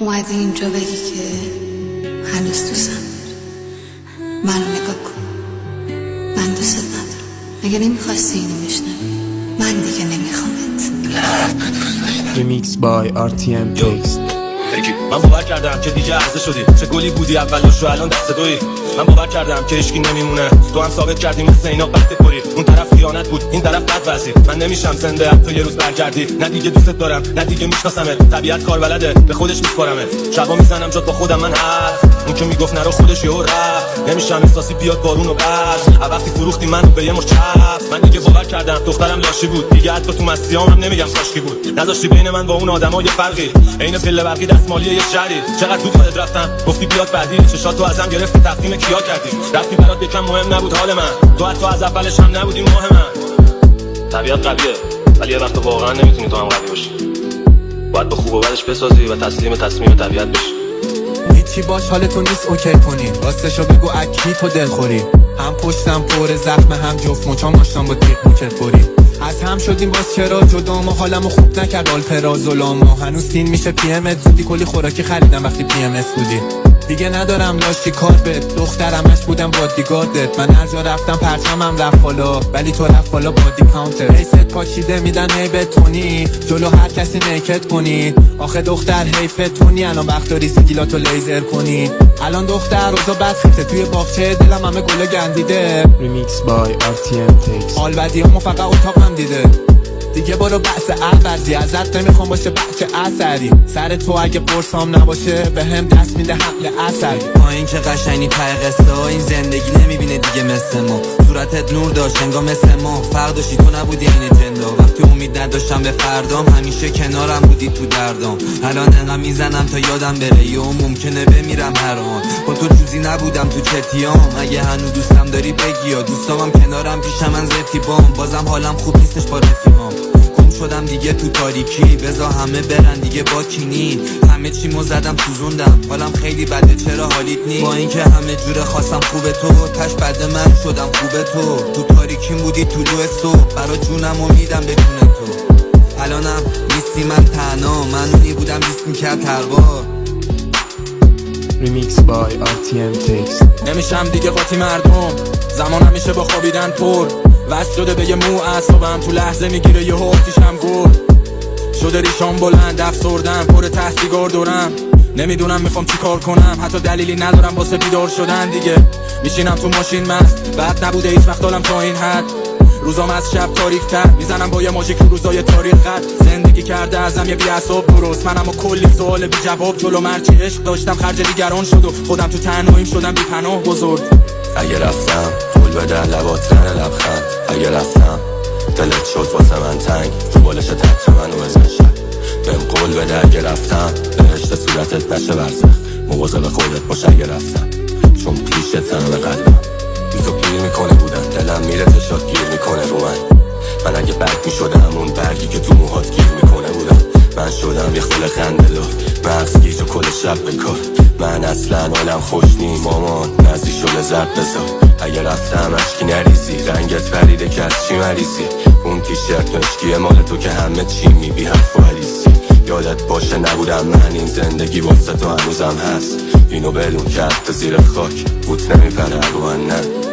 اومدی اینجا بگی که هنوز دوستم داری. منو نگاه کن، من دوست ندارم. اگه نمیخواستی اینو بشنوی من دیگه نمیخوامت. Remix by RTM Text. من باور کردم که دیگه عرضه شدی، چه گلی بودی اولش رو الان دست دوی. من باور کردم که هیچکی نمیمونه، تو هم ثابت کردی مثل اینا قد پری. اون طرف خیانت بود، این طرف بد وضعی. من نمیشم زنده تو یه روز برگردی. نه دیگه دوستت دارم، نه دیگه میشناسمت. طبیعت کار بلده، به خودش میسپارمت. شبا میزنم جات با خودم من حرف، اون که میگفت نرو خودش یهو رفت. نمیشم احساسی بیاد بارون و برف. وقتی فروختی منو به یه مش چرف، من دیگه باور کردم دخترم لاشی بود. دیگه حتی تو مسیام هم نمیگم کاشکی بود. نذاشتی بین من با اون آدما یه فرقی، عین پله برقی دستمالی یه شهری. چقدر زود یادت رفتم، گفتی بیاد بعدی. چشاتو ازم گرفتی، تقدیم کیا کردی. رفتی برات یکم مهم نبود حال من، تو حتی از اولش هم نبودی ماه من. طبیعت قویه ولی یه وقت واقعا نمیتونی تو هم قوی باشی. باید به خوب و بدش بسازی و تسلیم طبیعت بشی. هیچی باش حالتو نیست اوکی کنی، راستشو بگو اکی تو دلخوری. هم پشتم پر زخم، هم جفت مچام آشتم با تیغ موکت بری. از هم شدیم باز چرا جدا، ما حالمو خوب نکرد آلپرا ظلامو. هنوز تین میشه پی ام زودی، کلی خوراکی خریدم وقتی پی ام اس بودی. دیگه ندارم لاشی کار بهت، دخترمش بودم بادیگاردت. من هر جا رفتم پرچمم رفت بالا، ولی تو رفت بالا بادی کانتر. حیثت پاچیده میدن هی بتونی جلو هر کسی نیکت کنی. آخه دختر حیفتونی، الان وقت داری سیگیلاتو لیزر کنی. الان دختر روزا بدخیته توی باغچه دلم همه گله گندیده. Remix by RTM Text. حال بدیامو فقط اتاقم دیده. دیگه برو بحث عوضی، ازت نمیخوام باشه بچه اثری. سر تو اگه پرسام نباشه به هم دست میده حمل اثری. با این که قشنگی ته قصه ها، این زندگی نمیبینه دیگه مثل ما. صورتت نور داشت انگار مثل ما، فرق داشتی تو نبودی این جندا. وقتی امید نداشتم به فردام، همیشه کنارم بودی تو دردام. الان انقدر میزنم تا یادم بره، یا ممکنه بمیرم هر آن. با تو جوزی نبودم تو چتیام، اگه هنوز دوستم داری بگی. یا دوستامم کنارم پیش من زرتی بام، بازم حالم خوب نیستش با رفیقام. شدم دیگه تو تاریکی، بذار همه برن دیگه با کینی. همه چیمو زدم سوزوندم، حالم خیلی بده چرا حالیت نی. با اینکه همه جوره خواستم خوبه تو، تش بده من شدم خوبه تو تاریکیم بودی طلوع صبح، برا جونم امیدم بدون تو. الانم نیستی من تنها، من اونی بودم بیست میکرد تربار. Remix by RTM Text. نمیشم دیگه قاطی مردم، زمانم میشه با خوابیدن پر. وست شده به یه مو اعصابم، تو لحظه میگیره یه حفتیشم گل. شده ریشام بلند افسردم، پر ته سیگار دورم. نمیدونم میخوام چی کار کنم، حتی دلیلی ندارم واسه بیدار شدن دیگه. میشینم تو ماشین مست، بعد نبوده هیچ وقت حالم تا این حد. روزام از شب تاریک تر، میزنم با یه ماژیک رو روزای تاریخ خط. زندگی کرده ازم یه بی‌عصاب درست، منم و کلی سوال بی جواب. جلو مرچی عشق داشتم خرج دیگران شد و خودم تو تنهاییم شدم بی پناه بزرگ. اگه رفتم پول بده لبات کنه لبخند. اگه رفتم دلت شد واسه من تنگ، تو بالش تک منو بزن شد. بهم قول بده اگه رفتم بهشت صورتت نشه برزخ. مواظب خودت باش اگه رفتم، چون پیشت تنم قلبم بیزو پیر میکنه بودن. دلم میره تشات گیر میکنه رو من اگه برگ میشدم اون برگی که تو موهات گیر میکنه بودم. من شدم یه خل خندلار، مغز گیج و کل شب بکار. من اصلا حالم خوش نی مامان، نزدی شده زرد بذار. اگه رفتم اشکی نریزی، رنگت پریده که از چی مریضی. اون تیشرت مشکیه مال تو که همه چی میبی حرف و حریصی. یادت باشه نبودم من، این زندگی واسه تو هنوزم هست. اینو بدون که حتی زیر خاک بوت نمیپره رو من نه.